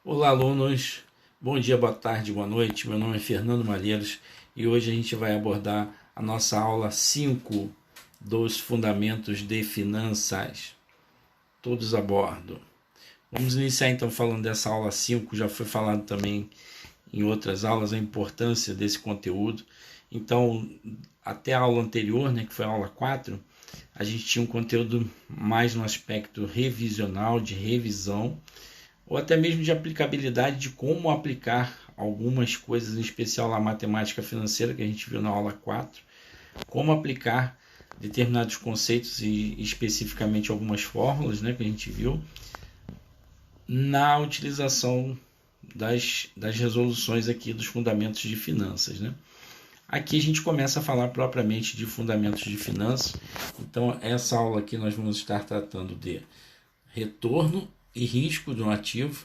Olá, alunos. Bom dia, boa tarde, boa noite. Meu nome é Fernando Malheiros e hoje a gente vai abordar a nossa aula 5 dos Fundamentos de Finanças. Todos a bordo. Vamos iniciar então falando dessa aula 5. Já foi falado também em outras aulas a importância desse conteúdo. Então, até a aula anterior, que foi a aula 4, a gente tinha um conteúdo mais no aspecto revisional, de revisão, ou até mesmo de aplicabilidade, de como aplicar algumas coisas, em especial a matemática financeira, que a gente viu na aula 4, como aplicar determinados conceitos e especificamente algumas fórmulas, que a gente viu, na utilização das resoluções aqui dos fundamentos de finanças. Aqui a gente começa a falar propriamente de fundamentos de finanças. Então, essa aula aqui nós vamos estar tratando de retorno e risco de um ativo.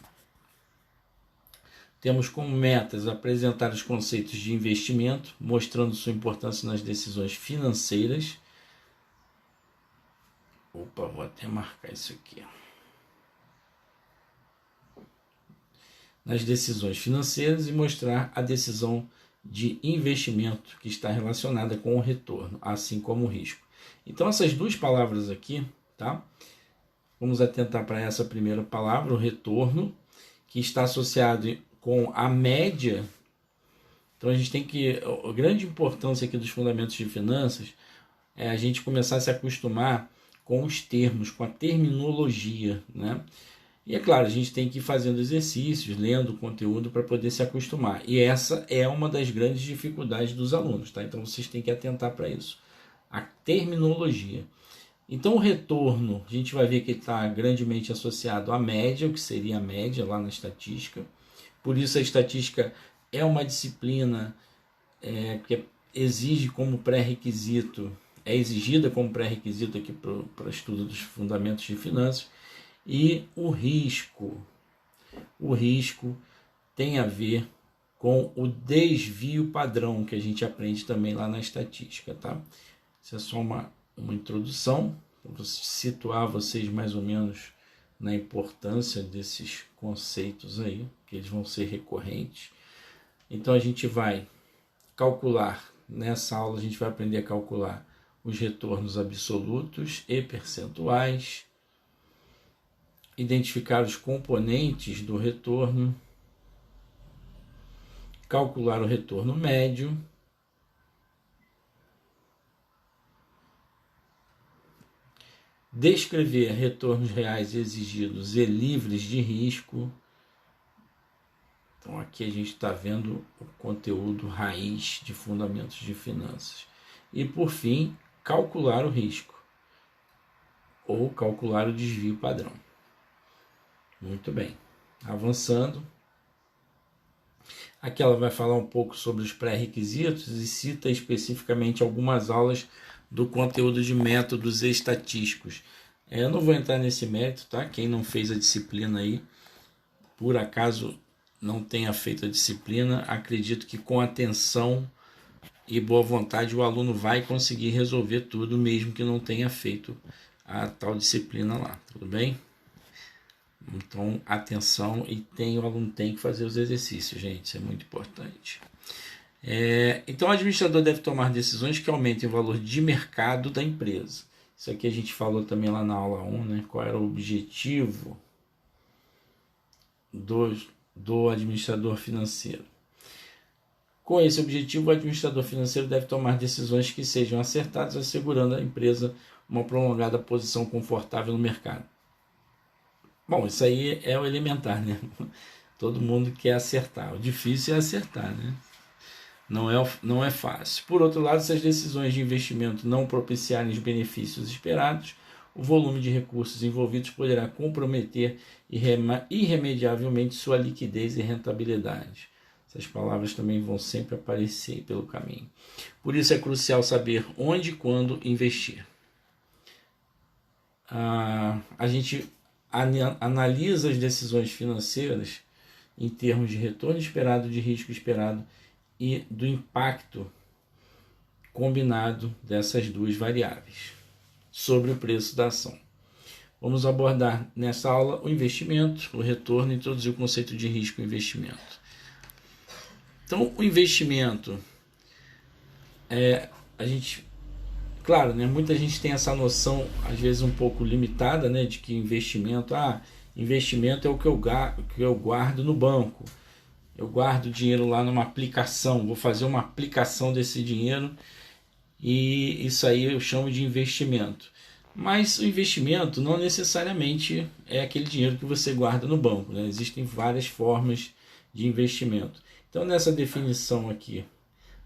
Temos como metas apresentar os conceitos de investimento, mostrando sua importância nas decisões financeiras. Vou até marcar isso aqui. Nas decisões financeiras e mostrar a decisão de investimento que está relacionada com o retorno, assim como o risco. Então, essas duas palavras aqui, tá? Vamos atentar para essa primeira palavra, o retorno, que está associado com a média. Então a gente tem que, a grande importância aqui dos fundamentos de finanças é a gente começar a se acostumar com os termos, com a terminologia, E é claro, a gente tem que ir fazendo exercícios, lendo o conteúdo para poder se acostumar. E essa é uma das grandes dificuldades dos alunos, tá? Então vocês têm que atentar para isso. A terminologia. Então o retorno, a gente vai ver que ele está grandemente associado à média, o que seria a média lá na estatística. Por isso a estatística é uma disciplina que exige como pré-requisito, é exigida como pré-requisito aqui para o estudo dos fundamentos de finanças. E o risco tem a ver com o desvio padrão, que a gente aprende também lá na estatística, tá? Isso é só uma introdução, para situar vocês mais ou menos na importância desses conceitos aí, que eles vão ser recorrentes. Então a gente vai calcular, nessa aula a gente vai aprender a calcular os retornos absolutos e percentuais, identificar os componentes do retorno, calcular o retorno médio, descrever retornos reais exigidos e livres de risco. Então aqui a gente está vendo o conteúdo raiz de fundamentos de finanças. E por fim, calcular o risco, ou calcular o desvio padrão. Muito bem. Avançando. Aqui ela vai falar um pouco sobre os pré-requisitos e cita especificamente algumas aulas do conteúdo de métodos estatísticos. Eu não vou entrar nesse mérito, tá? Quem não fez a disciplina aí, por acaso não tenha feito a disciplina, acredito que com atenção e boa vontade o aluno vai conseguir resolver tudo, mesmo que não tenha feito a tal disciplina lá, tudo bem? Então, atenção, e o aluno tem que fazer os exercícios, gente, isso é muito importante. Então, o administrador deve tomar decisões que aumentem o valor de mercado da empresa. Isso aqui a gente falou também lá na aula 1, qual era o objetivo do administrador financeiro. Com esse objetivo, o administrador financeiro deve tomar decisões que sejam acertadas, assegurando à empresa uma prolongada posição confortável no mercado. Bom, isso aí é o elementar, Todo mundo quer acertar. O difícil é acertar, Não é fácil. Por outro lado, se as decisões de investimento não propiciarem os benefícios esperados, o volume de recursos envolvidos poderá comprometer irremediavelmente sua liquidez e rentabilidade. Essas palavras também vão sempre aparecer pelo caminho. Por isso é crucial saber onde e quando investir. A gente analisa as decisões financeiras em termos de retorno esperado, de risco esperado e do impacto combinado dessas duas variáveis sobre o preço da ação. vamos abordar nessa aula o investimento, o retorno e introduzir o conceito de risco e investimento. Então, o investimento, claro, né, muita gente tem essa noção, às vezes um pouco limitada, né, de que investimento é o que eu guardo no banco. Eu guardo dinheiro lá numa aplicação, vou fazer uma aplicação desse dinheiro e isso aí eu chamo de investimento. Mas o investimento não necessariamente é aquele dinheiro que você guarda no banco, né? Existem várias formas de investimento. Então, nessa definição aqui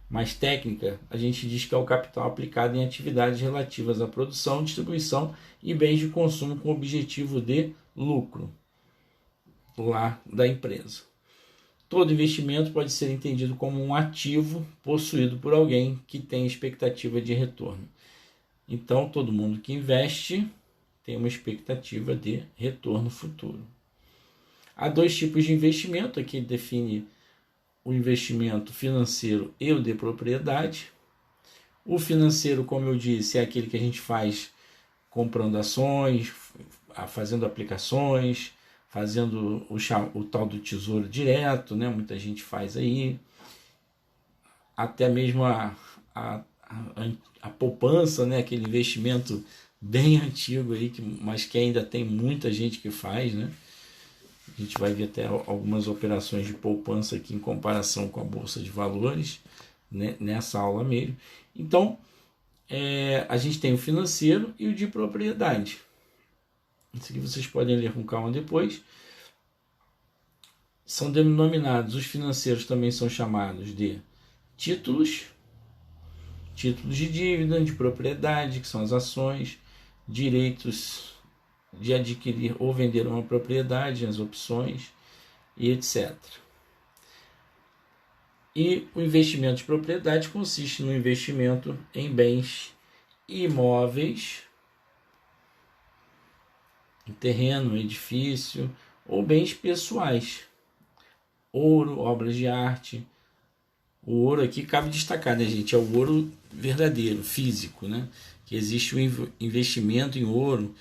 mais técnica, a gente diz que é o capital aplicado em atividades relativas à produção, distribuição e bens de consumo com objetivo de lucro lá da empresa. Todo investimento pode ser entendido como um ativo possuído por alguém que tem expectativa de retorno. Então, todo mundo que investe tem uma expectativa de retorno futuro. Há dois tipos de investimento, aqui define o investimento financeiro e o de propriedade. O financeiro, como eu disse, é aquele que a gente faz comprando ações, fazendo aplicações, fazendo o tal do tesouro direto, né? Muita gente faz aí, até mesmo a poupança, né? Aquele investimento bem antigo aí, mas que ainda tem muita gente que faz, né? A gente vai ver até algumas operações de poupança aqui em comparação com a Bolsa de Valores, né? Nessa aula mesmo. Então, a gente tem o financeiro e o de propriedade. Isso aqui vocês podem ler com calma depois. São denominados, os financeiros também são chamados de títulos de dívida, de propriedade, que são as ações, direitos de adquirir ou vender uma propriedade, as opções e etc. E o investimento de propriedade consiste no investimento em bens imóveis, em terreno, edifício ou bens pessoais, ouro, obras de arte. O ouro aqui cabe destacar, né, gente? É o ouro verdadeiro, físico, né? Que existe o investimento em ouro,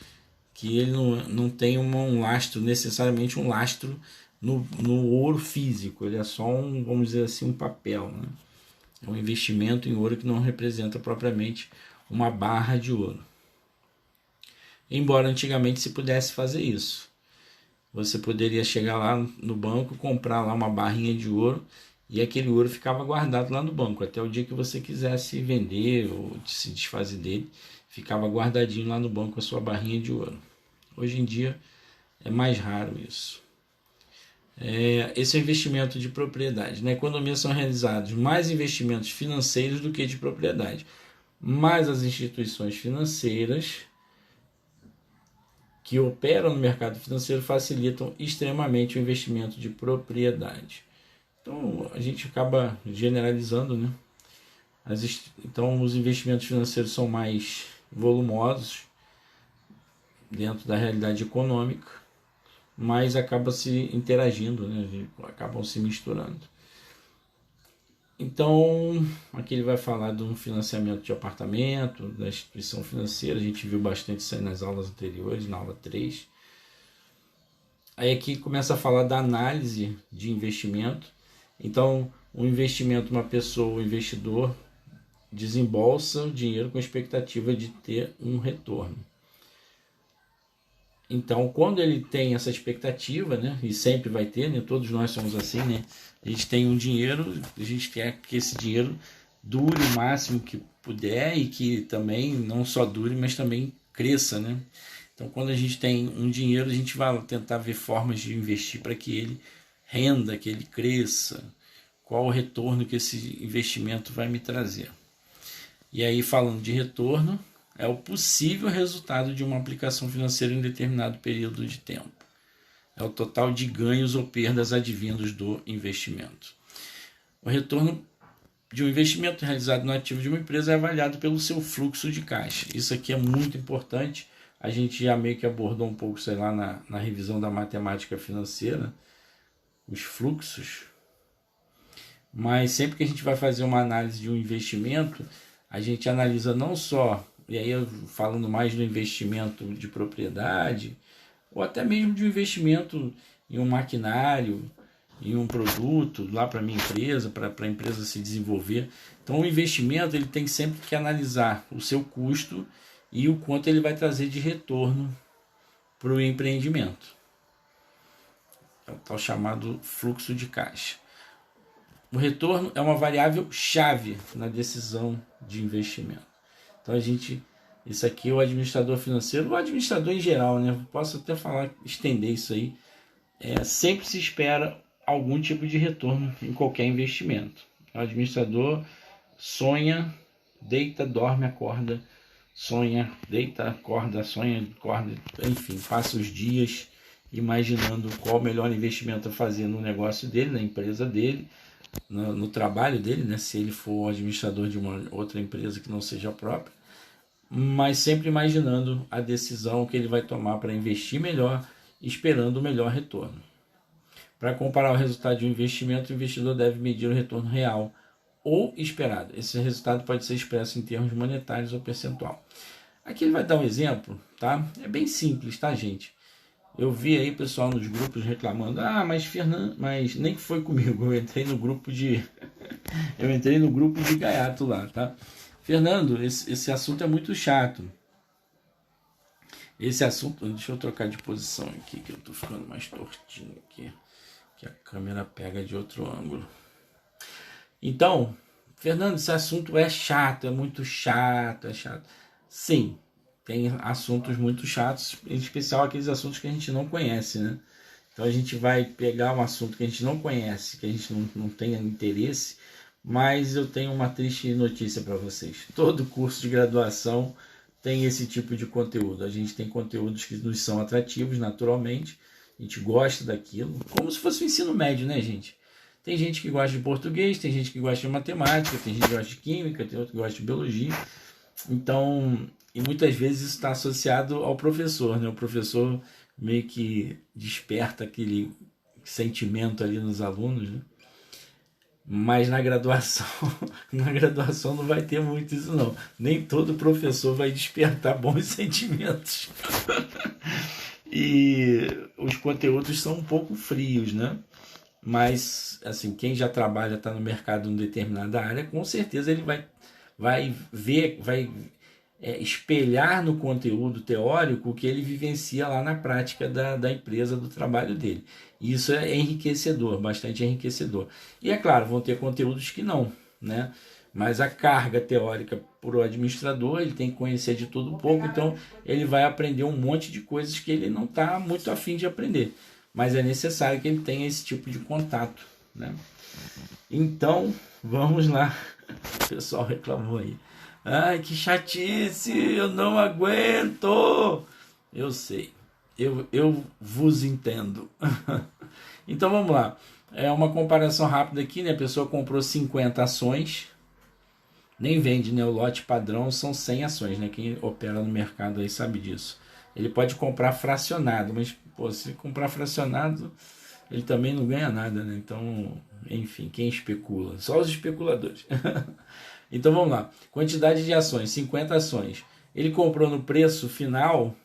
que ele não tem um lastro, necessariamente um lastro no ouro físico. Ele é só vamos dizer assim, um papel, né? É um investimento em ouro que não representa propriamente uma barra de ouro. Embora antigamente se pudesse fazer isso. Você poderia chegar lá no banco, comprar lá uma barrinha de ouro e aquele ouro ficava guardado lá no banco. Até o dia que você quisesse vender ou se desfazer dele, ficava guardadinho lá no banco a sua barrinha de ouro. Hoje em dia é mais raro isso. Esse é o investimento de propriedade. Na economia são realizados mais investimentos financeiros do que de propriedade. Mas as instituições financeiras que operam no mercado financeiro facilitam extremamente o investimento de propriedade. Então, a gente acaba generalizando, né? Então, os investimentos financeiros são mais volumosos dentro da realidade econômica, mas acabam se interagindo, né? Acabam se misturando. Então, aqui ele vai falar de um financiamento de apartamento, da instituição financeira. A gente viu bastante isso aí nas aulas anteriores, na aula 3. Aí aqui começa a falar da análise de investimento. Então, o investimento, uma pessoa, o investidor, desembolsa o dinheiro com a expectativa de ter um retorno. Então, quando ele tem essa expectativa, né, e sempre vai ter, né, todos nós somos assim, né, a gente tem um dinheiro, a gente quer que esse dinheiro dure o máximo que puder e que também não só dure, mas também cresça, né? Então, quando a gente tem um dinheiro, a gente vai tentar ver formas de investir para que ele renda, que ele cresça, qual o retorno que esse investimento vai me trazer. E aí, falando de retorno, é o possível resultado de uma aplicação financeira em determinado período de tempo. É o total de ganhos ou perdas advindos do investimento. O retorno de um investimento realizado no ativo de uma empresa é avaliado pelo seu fluxo de caixa. Isso aqui é muito importante. A gente já meio que abordou um pouco, sei lá, na revisão da matemática financeira, os fluxos. Mas sempre que a gente vai fazer uma análise de um investimento, a gente analisa não só e aí eu falando mais do investimento de propriedade, ou até mesmo de um investimento em um maquinário, em um produto lá para a minha empresa, para a empresa se desenvolver. Então o investimento ele tem sempre que analisar o seu custo e o quanto ele vai trazer de retorno para o empreendimento. É o tal chamado fluxo de caixa. O retorno é uma variável chave na decisão de investimento. Então isso aqui é o administrador financeiro, o administrador em geral, né? Posso até estender isso aí. Sempre se espera algum tipo de retorno em qualquer investimento. O administrador sonha, deita, dorme, acorda, sonha, deita, acorda, sonha, acorda, enfim, passa os dias imaginando qual o melhor investimento a fazer no negócio dele, na empresa dele, no trabalho dele, né? Se ele for administrador de uma outra empresa que não seja própria, mas sempre imaginando a decisão que ele vai tomar para investir melhor, esperando o melhor retorno. Para comparar o resultado de um investimento, o investidor deve medir o retorno real ou esperado. Esse resultado pode ser expresso em termos monetários ou percentual. Aqui ele vai dar um exemplo, tá? É bem simples, tá, gente? Eu vi aí pessoal nos grupos reclamando, mas Fernando, mas nem que foi comigo, eu entrei no grupo de gaiato lá, tá? Fernando, esse assunto é muito chato. Esse assunto, deixa eu trocar de posição aqui, que eu tô ficando mais tortinho aqui, que a câmera pega de outro ângulo. Então, Fernando, esse assunto é chato, é muito chato, é chato. Sim, tem assuntos muito chatos, em especial aqueles assuntos que a gente não conhece, né? Então a gente vai pegar um assunto que a gente não conhece, que a gente não tem interesse, mas eu tenho uma triste notícia para vocês. Todo curso de graduação tem esse tipo de conteúdo. A gente tem conteúdos que nos são atrativos naturalmente, a gente gosta daquilo, como se fosse o ensino médio, né, gente? Tem gente que gosta de português, tem gente que gosta de matemática, tem gente que gosta de química, tem outro que gosta de biologia. Então, e muitas vezes isso está associado ao professor, né? O professor meio que desperta aquele sentimento ali nos alunos, né? Mas na graduação não vai ter muito isso não. Nem todo professor vai despertar bons sentimentos. E os conteúdos são um pouco frios, né? Mas, assim, quem já trabalha, está no mercado em determinada área, com certeza ele vai ver, espelhar no conteúdo teórico o que ele vivencia lá na prática da empresa, do trabalho dele. E isso é enriquecedor, bastante enriquecedor. E é claro, vão ter conteúdos que não, né? Mas a carga teórica para o administrador, ele tem que conhecer de tudo um pouco, então ele vai aprender um monte de coisas que ele não está muito afim de aprender. Mas é necessário que ele tenha esse tipo de contato, né? Então, vamos lá. O pessoal reclamou aí. Ai, que chatice, eu não aguento. Eu sei, eu vos entendo. Então vamos lá. É uma comparação rápida aqui, né? A pessoa comprou 50 ações. Nem vende, né? O lote padrão são 100 ações, né? Quem opera no mercado aí sabe disso. Ele pode comprar fracionado, mas se comprar fracionado, ele também não ganha nada, né? Então, enfim, quem especula? Só os especuladores. Então vamos lá. Quantidade de ações, 50 ações. Ele comprou no preço final,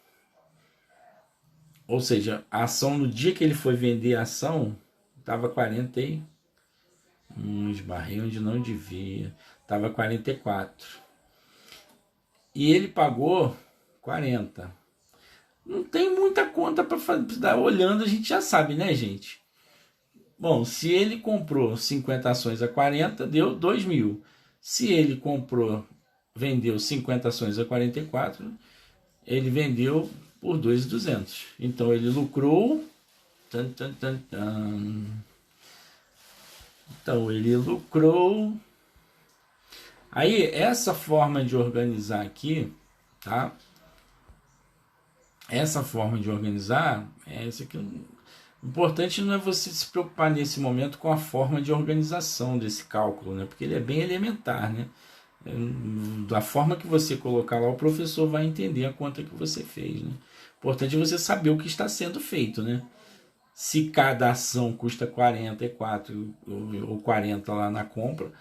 ou seja, a ação no dia que ele foi vender a ação, estava 40 e... esbarrei onde não devia. Estava 44. E ele pagou 40. Não tem muita conta para fazer. Olhando a gente já sabe, né, gente? Bom, se ele comprou 50 ações a 40, deu 2 mil. Se ele vendeu 50 ações a 44, ele vendeu por 2.200. Então ele lucrou. Então ele lucrou. Aí essa forma de organizar aqui, tá? Essa forma de organizar é essa aqui. O importante não é você se preocupar nesse momento com a forma de organização desse cálculo, né? Porque ele é bem elementar, né? Da forma que você colocar lá, o professor vai entender a conta que você fez, né? O importante é você saber o que está sendo feito, né? Se cada ação custa 44 ou 40 lá na compra,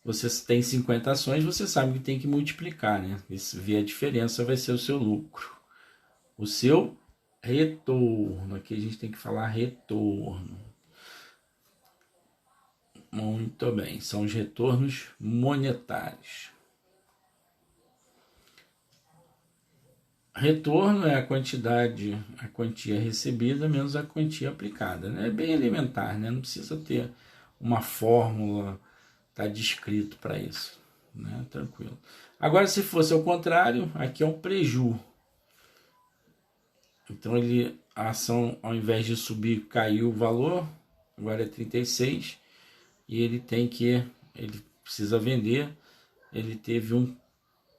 você tem 50 ações, você sabe que tem que multiplicar, né? E se ver a diferença vai ser o seu lucro. O seu retorno, aqui a gente tem que falar retorno. Muito bem, são os retornos monetários. Retorno é a quantia recebida menos a quantia aplicada, né? É bem elementar, né? Não precisa ter uma fórmula, tá descrito para isso, né? Tranquilo. Agora, se fosse ao contrário, aqui é um preju. Então, a ação, ao invés de subir, caiu o valor, agora é 36, e ele precisa vender, ele teve um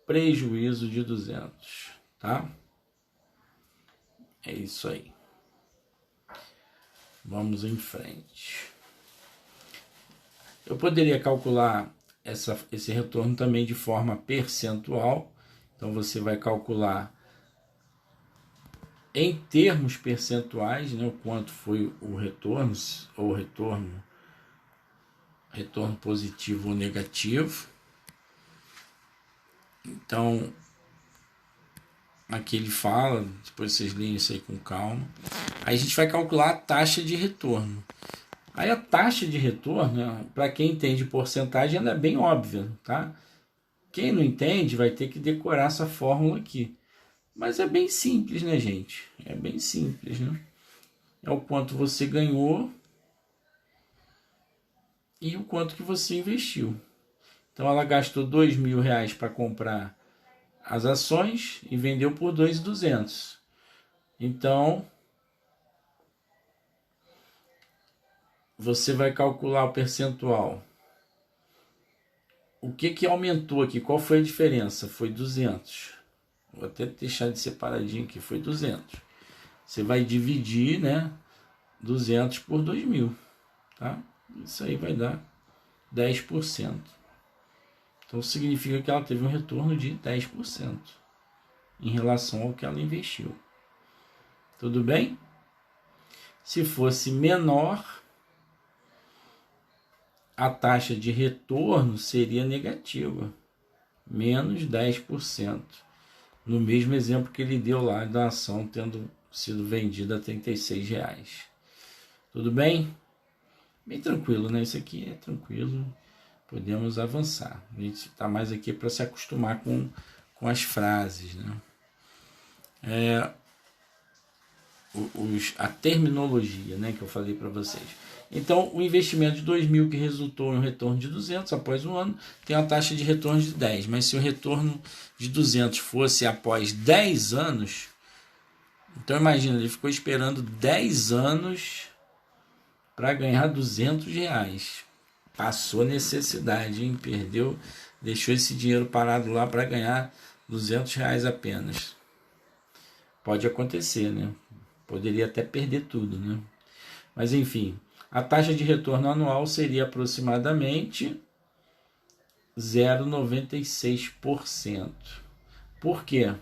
prejuízo de 200, tá? É isso aí. Vamos em frente. Eu poderia calcular esse retorno também de forma percentual. Então, você vai calcular em termos percentuais, né, o quanto foi o retorno, ou retorno positivo ou negativo. Então, aqui ele fala, depois vocês leem isso aí com calma. Aí a gente vai calcular a taxa de retorno. Aí a taxa de retorno, para quem entende porcentagem, ela é bem óbvia, tá? Quem não entende vai ter que decorar essa fórmula aqui. Mas é bem simples, né, gente? É bem simples, né? É o quanto você ganhou e o quanto que você investiu. Então, ela gastou R$2.000 para comprar as ações e vendeu por 2.200. Então, você vai calcular o percentual. O que aumentou aqui? Qual foi a diferença? Foi 200. Vou até deixar de separadinho aqui. Foi 200. Você vai dividir, né, 200 por 2.000. Tá? Isso aí vai dar 10%. Então, significa que ela teve um retorno de 10% em relação ao que ela investiu. Tudo bem? Se fosse menor, a taxa de retorno seria negativa, menos 10%. No mesmo exemplo que ele deu lá da ação tendo sido vendida a R$36. Tudo bem? Bem tranquilo, né? Isso aqui é tranquilo. Podemos avançar. A gente está mais aqui para se acostumar com as frases, né? A terminologia, né, que eu falei para vocês. Então, o investimento de 2.000 que resultou em um retorno de 200 após um ano, tem uma taxa de retorno de 10. Mas se o retorno de 200 fosse após 10 anos, então imagina, ele ficou esperando 10 anos para ganhar R$200. Passou necessidade, hein? Perdeu, deixou esse dinheiro parado lá para ganhar R$200 apenas. Pode acontecer, né? Poderia até perder tudo, né? Mas enfim, a taxa de retorno anual seria aproximadamente 0,96%. Por quê?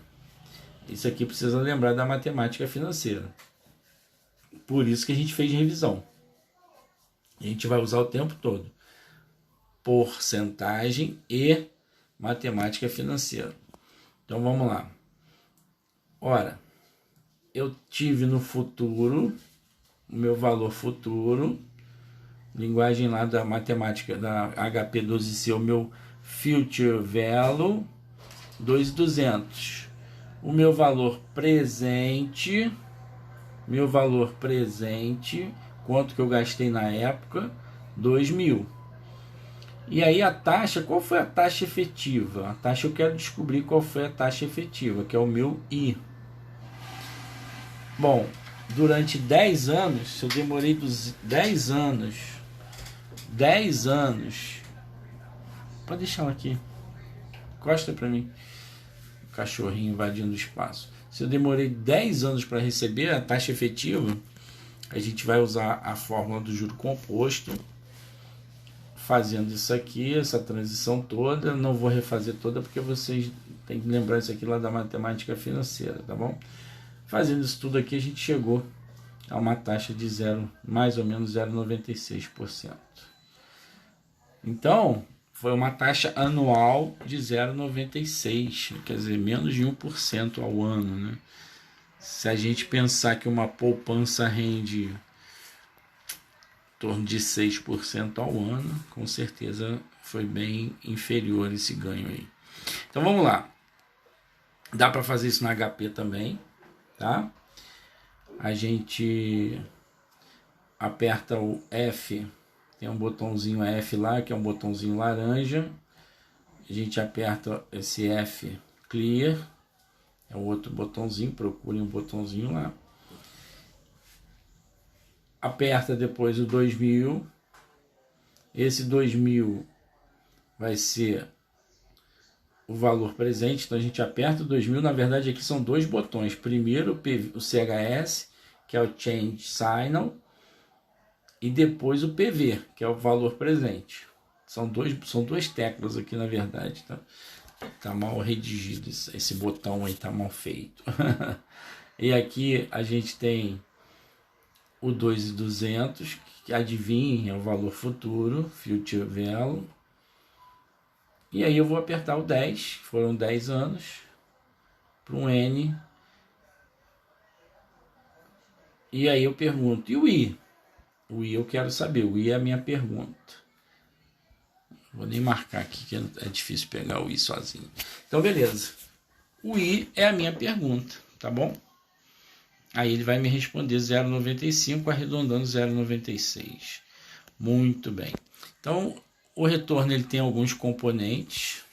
Isso aqui precisa lembrar da matemática financeira. Por isso que a gente fez revisão. A gente vai usar o tempo todo porcentagem e matemática financeira. Então vamos lá. Ora, eu tive no futuro, o meu valor futuro, linguagem lá da matemática da HP12C, o meu future value, 2.200. O meu valor presente, quanto que eu gastei na época? 2.000. E aí a taxa, qual foi a taxa efetiva? A taxa, eu quero descobrir qual foi a taxa efetiva, que é o meu I. Bom, durante 10 anos, se eu demorei 10 anos, pode deixar ela aqui, encosta para mim, o cachorrinho invadindo o espaço. Se eu demorei 10 anos para receber a taxa efetiva, a gente vai usar a fórmula do juro composto, fazendo isso aqui, essa transição toda. Não vou refazer toda porque vocês têm que lembrar isso aqui lá da matemática financeira, tá bom? Fazendo isso tudo aqui, a gente chegou a uma taxa de mais ou menos 0,96%. Então, foi uma taxa anual de 0,96, quer dizer, menos de 1% ao ano, né? Se a gente pensar que uma poupança rende em torno de 6% ao ano, com certeza foi bem inferior esse ganho aí. Então vamos lá. Dá para fazer isso na HP também, tá? A gente aperta o F, tem um botãozinho F lá, que é um botãozinho laranja. A gente aperta esse F Clear, é o outro botãozinho, procure um botãozinho lá. Aperta depois o 2000. Esse 2000 vai ser o valor presente, então a gente aperta o 2000. Na verdade aqui são dois botões. Primeiro o CHS, que é o Change Signal, e depois o PV, que é o valor presente. São duas teclas aqui, na verdade, tá? Tá mal redigido, esse botão aí tá mal feito. E aqui a gente tem o 2.200, que adivinha é o valor futuro, Future Value. E aí eu vou apertar o 10, foram 10 anos, para um N. E aí eu pergunto, e o I? O I eu quero saber, o I é a minha pergunta. Vou nem marcar aqui, que é difícil pegar o I sozinho. Então, beleza. O I é a minha pergunta, tá bom? Aí ele vai me responder 0,95, arredondando 0,96. Muito bem. Então, o retorno ele tem alguns componentes.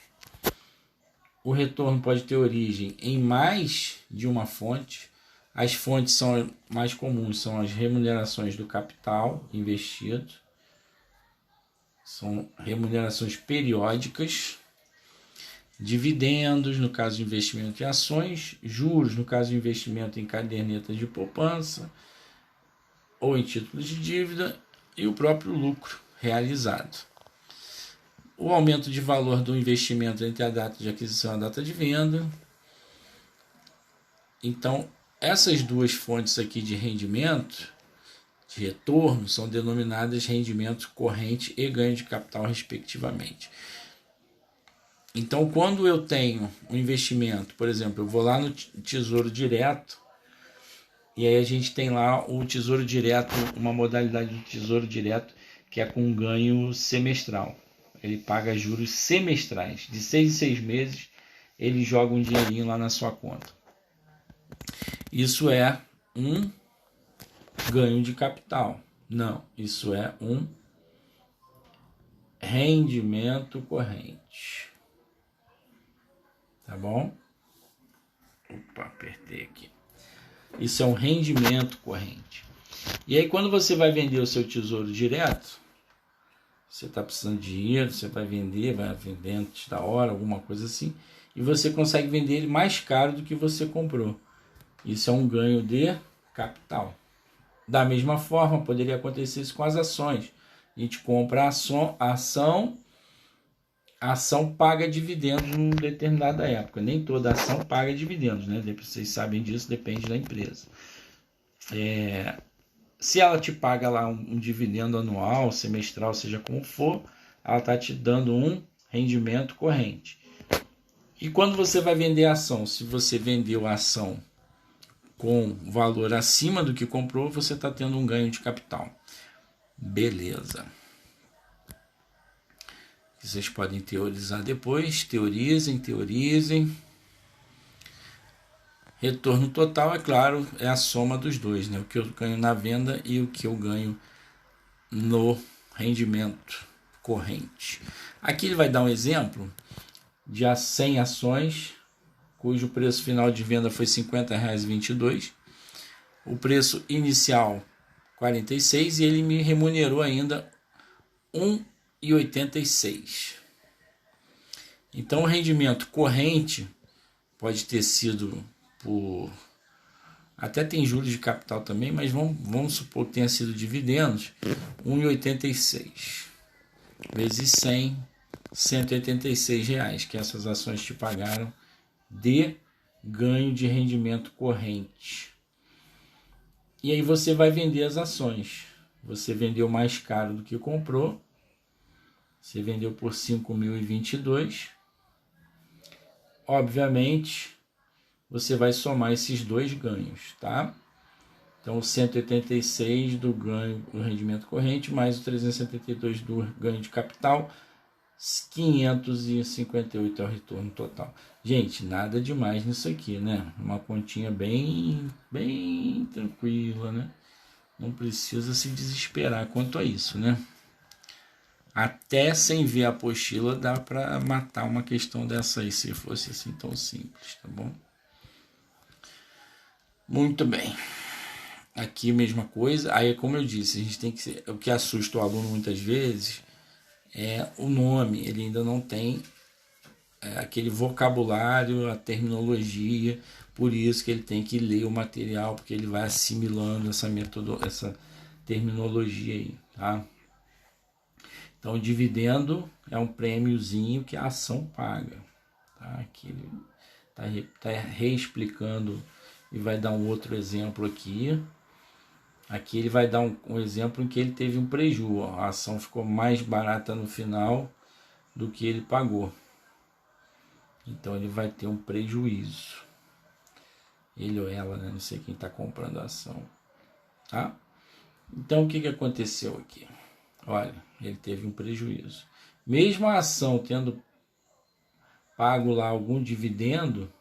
O retorno pode ter origem em mais de uma fonte. As fontes são mais comuns, são as remunerações do capital investido. São remunerações periódicas. Dividendos, no caso de investimento em ações. Juros, no caso de investimento em cadernetas de poupança ou em títulos de dívida. E o próprio lucro realizado. O aumento de valor do investimento entre a data de aquisição e a data de venda. Então, essas duas fontes aqui de rendimento, de retorno, são denominadas rendimento corrente e ganho de capital, respectivamente. Então, quando eu tenho um investimento, por exemplo, eu vou lá no Tesouro Direto, e aí a gente tem lá o Tesouro Direto, uma modalidade do Tesouro Direto, que é com ganho semestral. Ele paga juros semestrais. De 6 em 6 meses, ele joga um dinheirinho lá na sua conta. Isso é um ganho de capital? Não, isso é um rendimento corrente. Tá bom? Opa, apertei aqui. Isso é um rendimento corrente. E aí, quando você vai vender o seu Tesouro Direto, você está precisando de dinheiro, você vai vender antes da hora, alguma coisa assim, e você consegue vender ele mais caro do que você comprou. Isso é um ganho de capital. Da mesma forma, poderia acontecer isso com as ações. A gente compra a ação paga dividendos em determinada época. Nem toda ação paga dividendos, né? Vocês sabem disso, depende da empresa. Se ela te paga lá um dividendo anual, semestral, seja como for, ela está te dando um rendimento corrente. E quando você vai vender a ação, se você vendeu a ação com valor acima do que comprou, você está tendo um ganho de capital. Beleza. Vocês podem teorizar depois. Teorizem. Retorno total, é claro, é a soma dos dois, né? O que eu ganho na venda e o que eu ganho no rendimento corrente. Aqui ele vai dar um exemplo de 100 ações, cujo preço final de venda foi R$ 50,22. O preço inicial R$ 46 e ele me remunerou ainda R$ 1,86. Então o rendimento corrente pode ter sido por... Até tem juros de capital também, mas vamos supor que tenha sido dividendos. 1,86 vezes 100, R$ 186 que essas ações te pagaram de ganho de rendimento corrente. E aí você vai vender as ações. Você vendeu mais caro do que comprou, Você vendeu por 5.022. Obviamente, você vai somar esses dois ganhos, tá? Então, o 186 do ganho do rendimento corrente, mais o 372 do ganho de capital, 558 é o retorno total. Gente, nada demais nisso aqui, né? Uma continha bem tranquila, né? Não precisa se desesperar quanto a isso, né? Até sem ver a apostila dá para matar uma questão dessa aí, se fosse assim tão simples, tá bom? Muito bem. Aqui mesma coisa. Aí, como eu disse, a gente tem que ser, o que assusta o aluno muitas vezes é o nome. Ele ainda não tem aquele vocabulário, a terminologia. Por isso que ele tem que ler o material, porque ele vai assimilando essa terminologia aí, tá? Então, o dividendo é um prêmiozinho que a ação paga. Tá? Aqui ele está reexplicando e vai dar um outro exemplo aqui. Aqui ele vai dar um exemplo em que ele teve um prejuízo. A ação ficou mais barata no final do que ele pagou. Então, ele vai ter um prejuízo. Ele ou ela, né? Não sei quem está comprando a ação. Tá? Então, o que aconteceu aqui? Olha, ele teve um prejuízo. Mesmo a ação tendo pago lá algum dividendo,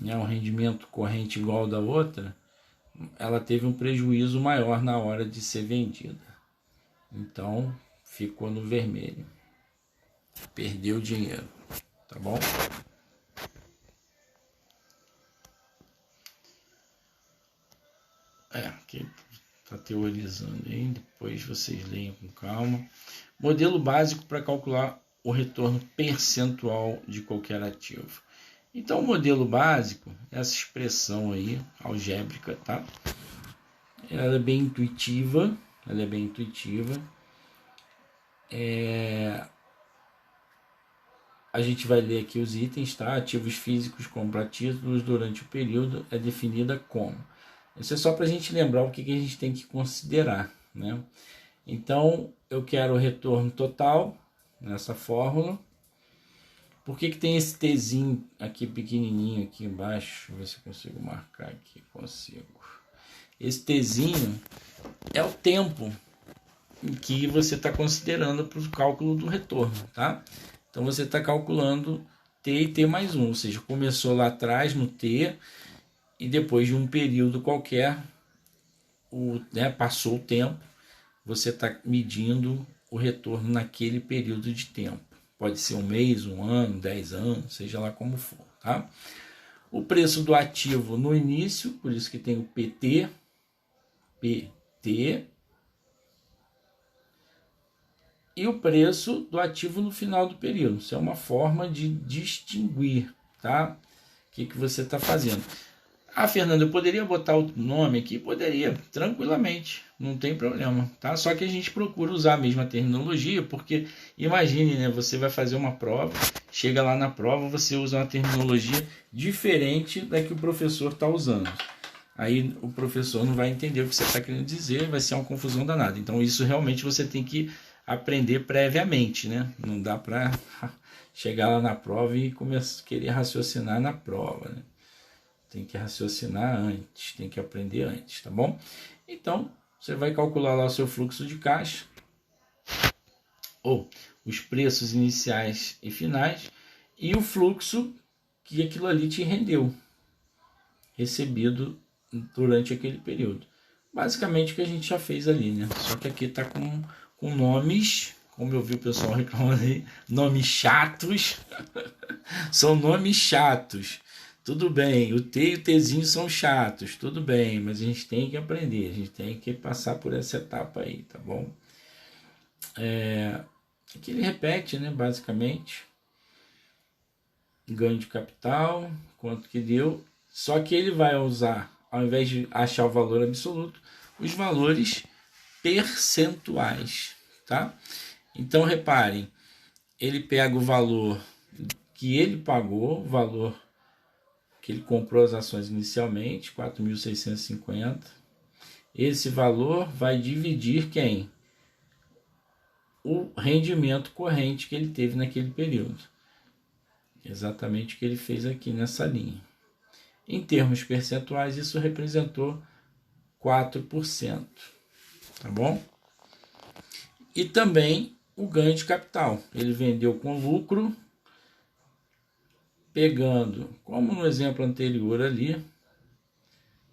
né, um rendimento corrente igual ao da outra, ela teve um prejuízo maior na hora de ser vendida. Então, ficou no vermelho. Perdeu dinheiro, tá bom? Aqui está teorizando aí, depois vocês leiam com calma. Modelo básico para calcular o retorno percentual de qualquer ativo. Então, o modelo básico, essa expressão aí, algébrica, tá? Ela é bem intuitiva, A gente vai ler aqui os itens, tá? Ativos físicos compra títulos durante o período é definida como. Isso é só para a gente lembrar o que a gente tem que considerar, né? Então, eu quero o retorno total nessa fórmula. Por que tem esse Tzinho aqui pequenininho aqui embaixo? Deixa eu ver se eu consigo marcar aqui. Consigo. Esse Tzinho é o tempo em que você está considerando para o cálculo do retorno, tá? Então, você está calculando T e T mais 1, ou seja, começou lá atrás no T e depois de um período qualquer, passou o tempo, você está medindo o retorno naquele período de tempo. Pode ser um mês, um ano, 10 anos, seja lá como for, tá? O preço do ativo no início, por isso que tem o PT, e o preço do ativo no final do período. Isso é uma forma de distinguir, tá? O que você está fazendo. Fernando, eu poderia botar outro nome aqui? Poderia, tranquilamente, não tem problema, tá? Só que a gente procura usar a mesma terminologia, porque imagine, né? Você vai fazer uma prova, chega lá na prova, você usa uma terminologia diferente da que o professor está usando. Aí o professor não vai entender o que você está querendo dizer, vai ser uma confusão danada. Então isso realmente você tem que aprender previamente, né? Não dá para chegar lá na prova e querer raciocinar na prova, né? Tem que raciocinar antes, tem que aprender antes, tá bom? Então, você vai calcular lá o seu fluxo de caixa, ou os preços iniciais e finais, e o fluxo que aquilo ali te rendeu, recebido durante aquele período. Basicamente o que a gente já fez ali, né? Só que aqui tá com nomes, como eu vi o pessoal reclamando aí, nomes chatos. São nomes chatos. Tudo bem, o T e o Tzinho são chatos, tudo bem, mas a gente tem que aprender, a gente tem que passar por essa etapa aí, tá bom? Aqui ele repete, né, basicamente, ganho de capital, quanto que deu, só que ele vai usar, ao invés de achar o valor absoluto, os valores percentuais, tá? Então, reparem, ele pega o valor que ele pagou, o valor que ele comprou as ações inicialmente, 4.650. Esse valor vai dividir quem? o rendimento corrente que ele teve naquele período. Exatamente o que ele fez aqui nessa linha. Em termos percentuais, isso representou 4%. Tá bom? E também o ganho de capital. Ele vendeu com lucro, pegando, como no exemplo anterior ali,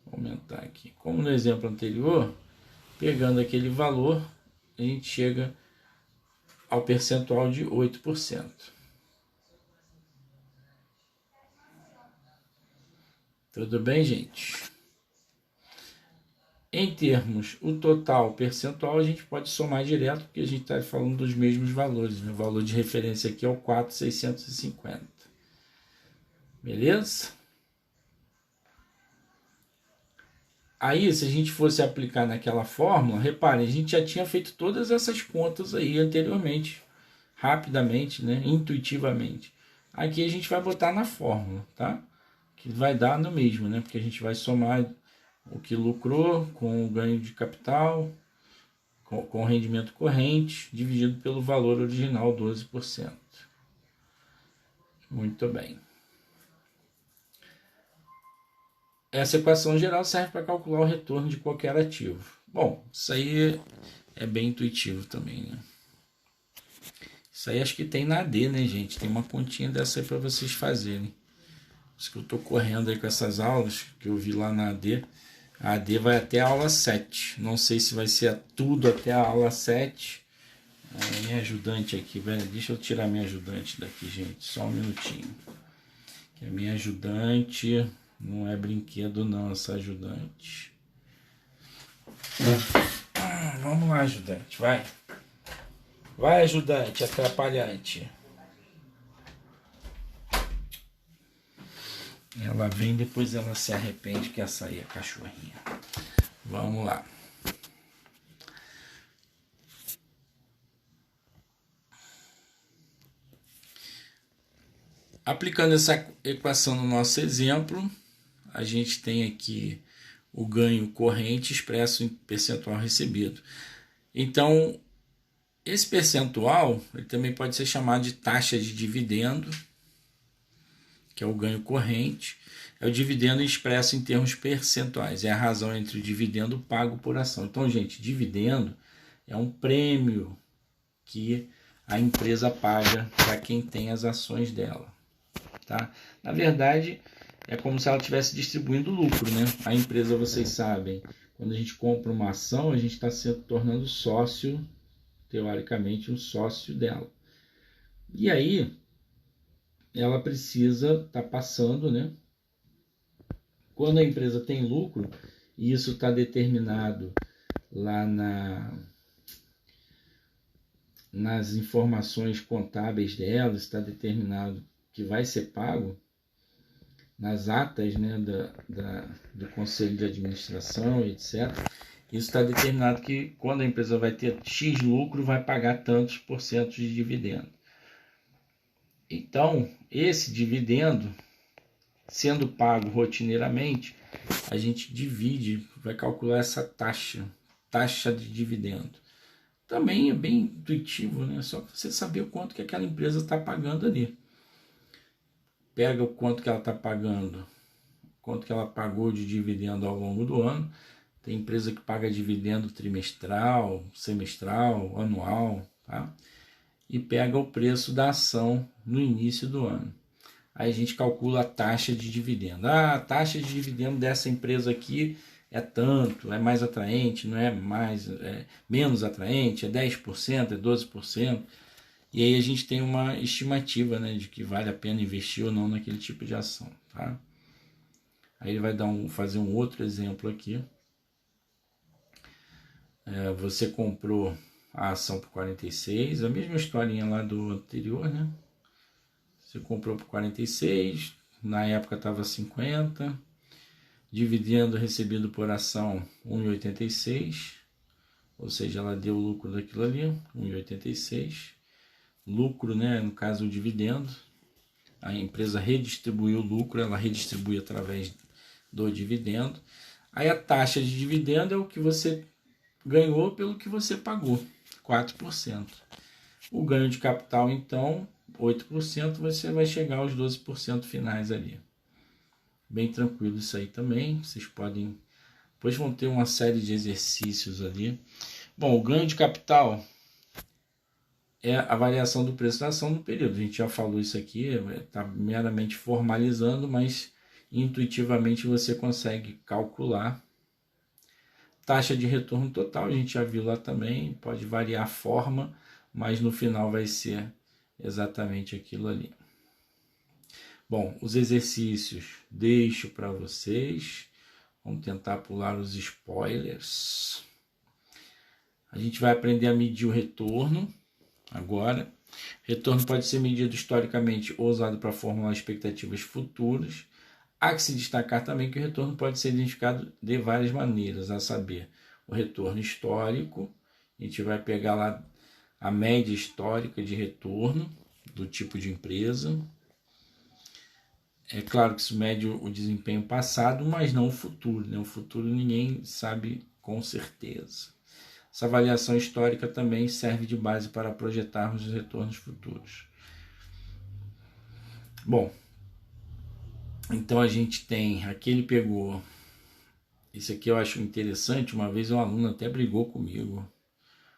vou aumentar aqui, como no exemplo anterior, pegando aquele valor, a gente chega ao percentual de 8%. Tudo bem, gente? Em termos, o total percentual a gente pode somar direto, porque a gente está falando dos mesmos valores. Né? O valor de referência aqui é o 4.650. Beleza? Aí, se a gente fosse aplicar naquela fórmula, reparem, a gente já tinha feito todas essas contas aí anteriormente, rapidamente, né? Intuitivamente. Aqui a gente vai botar na fórmula, tá? Que vai dar no mesmo, né? Porque a gente vai somar o que lucrou com o ganho de capital, com o rendimento corrente, dividido pelo valor original, 12%. Muito bem. Essa equação geral serve para calcular o retorno de qualquer ativo. Bom, isso aí é bem intuitivo também, né? Isso aí acho que tem na AD, né, gente? Tem uma continha dessa aí para vocês fazerem. Isso que eu estou correndo aí com essas aulas que eu vi lá na AD. A AD vai até a aula 7. Não sei se vai ser tudo até a aula 7. Minha ajudante aqui, velho. Deixa eu tirar minha ajudante daqui, gente. Só um minutinho. Que a minha ajudante não é brinquedo, não, essa ajudante. Vamos lá, ajudante, vai. Vai, ajudante, atrapalhante. Ela vem, depois ela se arrepende que essa aí é a cachorrinha. Vamos lá. Aplicando essa equação no nosso exemplo, a gente tem aqui o ganho corrente expresso em percentual recebido. Então, esse percentual ele também pode ser chamado de taxa de dividendo, que é o ganho corrente, é o dividendo expresso em termos percentuais, é a razão entre o dividendo pago por ação. Então, gente, dividendo é um prêmio que a empresa paga para quem tem as ações dela. Tá? Na verdade, é como se ela estivesse distribuindo lucro, né? A empresa, vocês sabem, quando a gente compra uma ação, a gente está se tornando sócio, teoricamente, um sócio dela. E aí, ela precisa estar passando, né? Quando a empresa tem lucro, e isso está determinado lá nas informações contábeis dela, está determinado que vai ser pago, nas atas, né, do conselho de administração, etc. Isso está determinado que quando a empresa vai ter X lucro, vai pagar tantos por cento de dividendo. Então, esse dividendo, sendo pago rotineiramente, a gente divide, vai calcular essa taxa de dividendo. Também é bem intuitivo, né? Só você saber o quanto que aquela empresa está pagando ali. Pega o quanto que ela está pagando, quanto que ela pagou de dividendo ao longo do ano. Tem empresa que paga dividendo trimestral, semestral, anual, tá? E pega o preço da ação no início do ano. Aí a gente calcula a taxa de dividendo. A taxa de dividendo dessa empresa aqui é tanto, é mais atraente, não é mais, é menos atraente, é 10%, é 12%. E aí a gente tem uma estimativa, né, de que vale a pena investir ou não naquele tipo de ação, tá? Aí ele vai fazer um outro exemplo aqui. Você comprou a ação por 46, a mesma historinha lá do anterior, né? Você comprou por 46, na época estava 50, dividendo recebido por ação 1,86, ou seja, ela deu lucro daquilo ali, 1,86. Lucro, né, no caso o dividendo, a empresa redistribuiu o lucro, ela redistribui através do dividendo. Aí a taxa de dividendo é o que você ganhou pelo que você pagou, 4%. O ganho de capital, então, 8%, você vai chegar aos 12% finais ali. Bem tranquilo isso aí também. Vocês podem... Depois vão ter uma série de exercícios ali. Bom, o ganho de capital é a variação do preço da ação no período. A gente já falou isso aqui, está meramente formalizando, mas intuitivamente você consegue calcular. Taxa de retorno total, a gente já viu lá também, pode variar a forma, mas no final vai ser exatamente aquilo ali. Bom, os exercícios deixo para vocês. Vamos tentar pular os spoilers. A gente vai aprender a medir o retorno agora. Retorno pode ser medido historicamente ou usado para formular expectativas futuras. Há que se destacar também que o retorno pode ser identificado de várias maneiras, a saber, o retorno histórico. A gente vai pegar lá a média histórica de retorno do tipo de empresa. É claro que isso mede o desempenho passado, mas não o futuro, né? O futuro ninguém sabe com certeza. Essa avaliação histórica também serve de base para projetarmos os retornos futuros. Bom, então a gente tem, aqui ele pegou, isso aqui eu acho interessante, uma vez um aluno até brigou comigo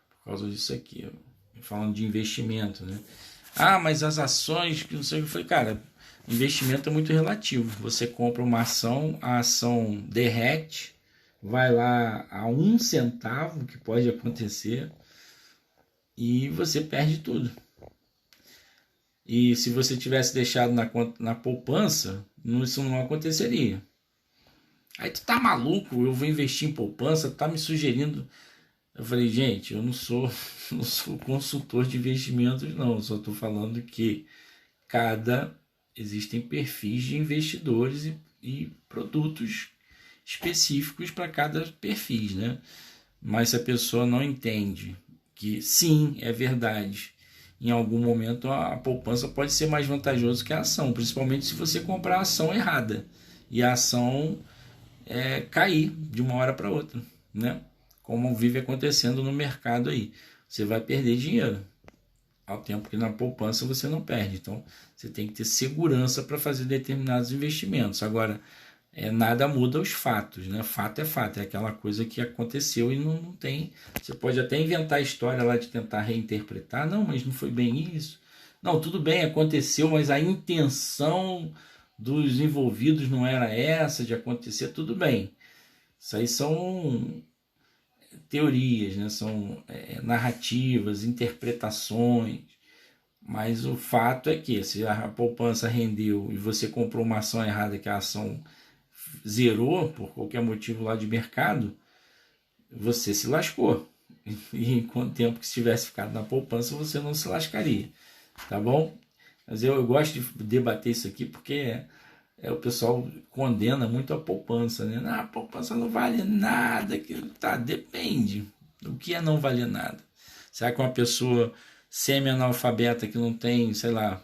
por causa disso aqui, falando de investimento, né? Ah, mas as ações, que não sei o que, eu falei, cara, investimento é muito relativo. Você compra uma ação, a ação derrete, vai lá a 1 centavo, que pode acontecer, e você perde tudo. E se você tivesse deixado na poupança, isso não aconteceria. Aí tu tá maluco, eu vou investir em poupança, tá me sugerindo. Eu falei, gente, eu não sou consultor de investimentos, não. Eu só estou falando que existem perfis de investidores e produtos específicos para cada perfil, né? Mas se a pessoa não entende que sim, é verdade, em algum momento a poupança pode ser mais vantajosa que a ação, principalmente se você comprar a ação errada e a ação cair de uma hora para outra, né? Como vive acontecendo no mercado aí. Você vai perder dinheiro, ao tempo que na poupança você não perde. Então, você tem que ter segurança para fazer determinados investimentos. Agora, nada muda os fatos, né? Fato é fato, é aquela coisa que aconteceu e não tem... Você pode até inventar a história lá de tentar reinterpretar. Não, mas não foi bem isso. Não, tudo bem, aconteceu, mas a intenção dos envolvidos não era essa de acontecer. Tudo bem. Isso aí são teorias, né? São narrativas, interpretações, mas o fato é que se a poupança rendeu e você comprou uma ação errada, que a ação zerou por qualquer motivo lá de mercado, você se lascou. E enquanto tempo que estivesse ficado na poupança, você não se lascaria, tá bom? Mas eu gosto de debater isso aqui porque o pessoal condena muito a poupança, né? A poupança não vale nada, depende. O que é não valer nada? Será que uma pessoa semi-analfabeta que não tem, sei lá,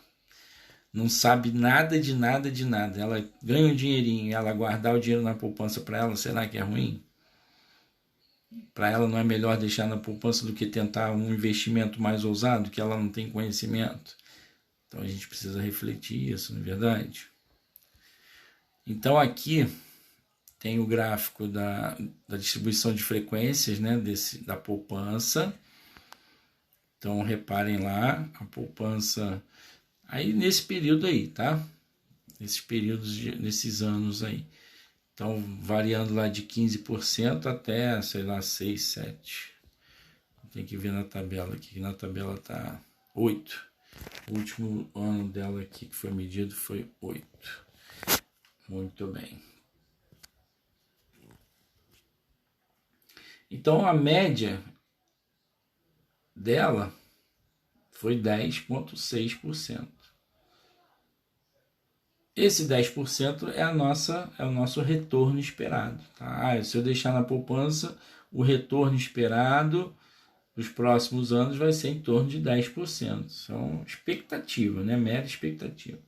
não sabe nada de nada de nada, ela ganha um dinheirinho, ela guardar o dinheiro na poupança para ela, será que é ruim? Para ela não é melhor deixar na poupança do que tentar um investimento mais ousado, que ela não tem conhecimento? Então a gente precisa refletir isso, não é verdade? Então aqui tem o gráfico da distribuição de frequências, né, da poupança. Então reparem lá, a poupança aí nesse período aí, tá? Nesses anos aí. Então variando lá de 15% até, sei lá, 6, 7. Tem que ver na tabela aqui, que na tabela tá 8. O último ano dela aqui que foi medido foi 8. Muito bem. Então a média dela foi 10,6%. Esse 10% é o nosso retorno esperado. Tá? Se eu deixar na poupança, o retorno esperado nos próximos anos vai ser em torno de 10%. São expectativa, né? Mera expectativa.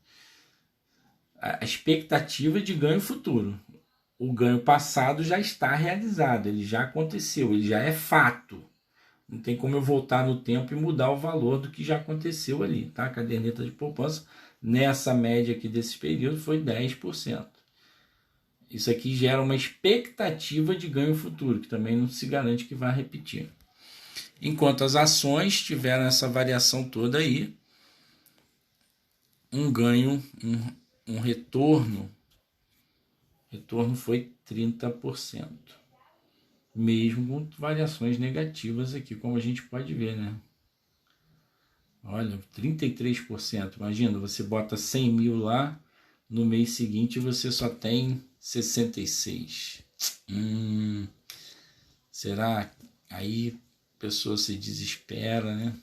A expectativa de ganho futuro. O ganho passado já está realizado, ele já aconteceu, ele já é fato. Não tem como eu voltar no tempo e mudar o valor do que já aconteceu ali, tá? A caderneta de poupança, nessa média aqui desse período, foi 10%. Isso aqui gera uma expectativa de ganho futuro, que também não se garante que vai repetir. Enquanto as ações tiveram essa variação toda aí, um ganho, um retorno foi 30%. Mesmo com variações negativas aqui, como a gente pode ver, né? Olha, 33%. Imagina, você bota 100 mil lá, no mês seguinte você só tem 66. Será? Aí a pessoa se desespera, né?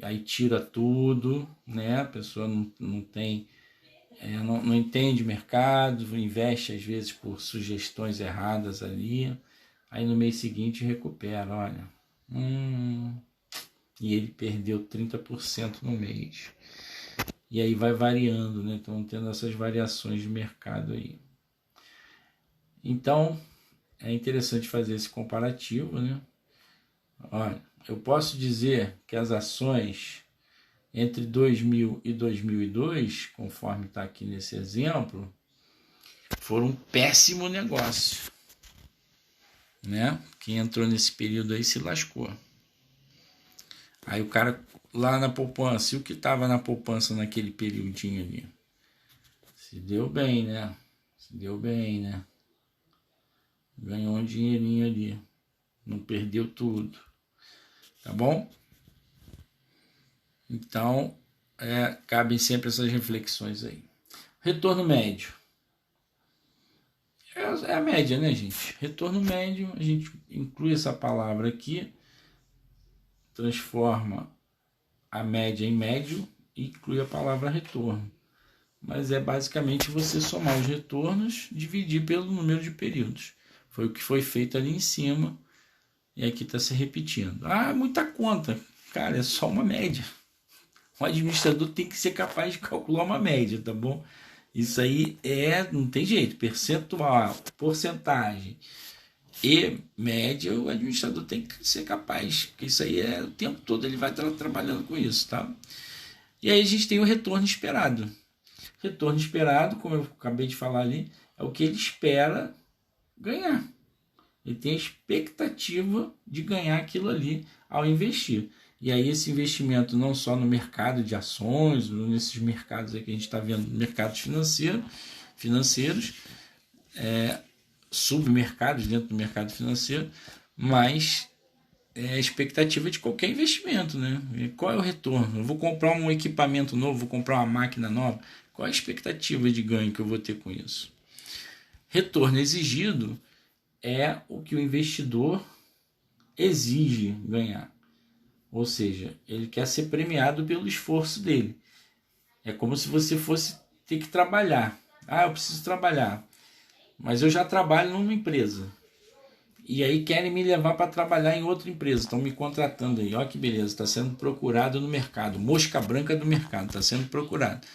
Aí tira tudo, né? A pessoa não tem... não entende mercado, investe às vezes por sugestões erradas ali, aí no mês seguinte recupera, olha, e ele perdeu 30% no mês. E aí vai variando, né? Estão tendo essas variações de mercado aí. Então, é interessante fazer esse comparativo, né? Olha, eu posso dizer que as ações entre 2000 e 2002, conforme está aqui nesse exemplo, foram um péssimo negócio, né? Quem entrou nesse período aí se lascou. Aí o cara lá na poupança, e o que estava na poupança naquele periodinho ali? Se deu bem, né? Ganhou um dinheirinho ali, não perdeu tudo, tá bom? Então, cabem sempre essas reflexões aí. Retorno médio. É a média, né, gente? Retorno médio, a gente inclui essa palavra aqui, transforma a média em médio e inclui a palavra retorno. Mas é basicamente você somar os retornos, dividir pelo número de períodos. Foi o que foi feito ali em cima e aqui está se repetindo. Muita conta. Cara, é só uma média. O administrador tem que ser capaz de calcular uma média, tá bom? Isso aí não tem jeito, percentual, porcentagem e média, o administrador tem que ser capaz, porque isso aí o tempo todo ele vai estar trabalhando com isso, tá? E aí a gente tem o retorno esperado. Retorno esperado, como eu acabei de falar ali, é o que ele espera ganhar. Ele tem a expectativa de ganhar aquilo ali ao investir. E aí esse investimento não só no mercado de ações, nesses mercados aí que a gente está vendo, mercados financeiros, submercados dentro do mercado financeiro, mas a expectativa de qualquer investimento, né? E qual é o retorno? Eu vou comprar um equipamento novo, vou comprar uma máquina nova, qual é a expectativa de ganho que eu vou ter com isso? Retorno exigido é o que o investidor exige ganhar. Ou seja, ele quer ser premiado pelo esforço dele. É como se você fosse ter que trabalhar. Eu preciso trabalhar, mas eu já trabalho numa empresa. E aí querem me levar para trabalhar em outra empresa. Estão me contratando aí. Olha que beleza, está sendo procurado no mercado. Mosca branca do mercado, está sendo procurado.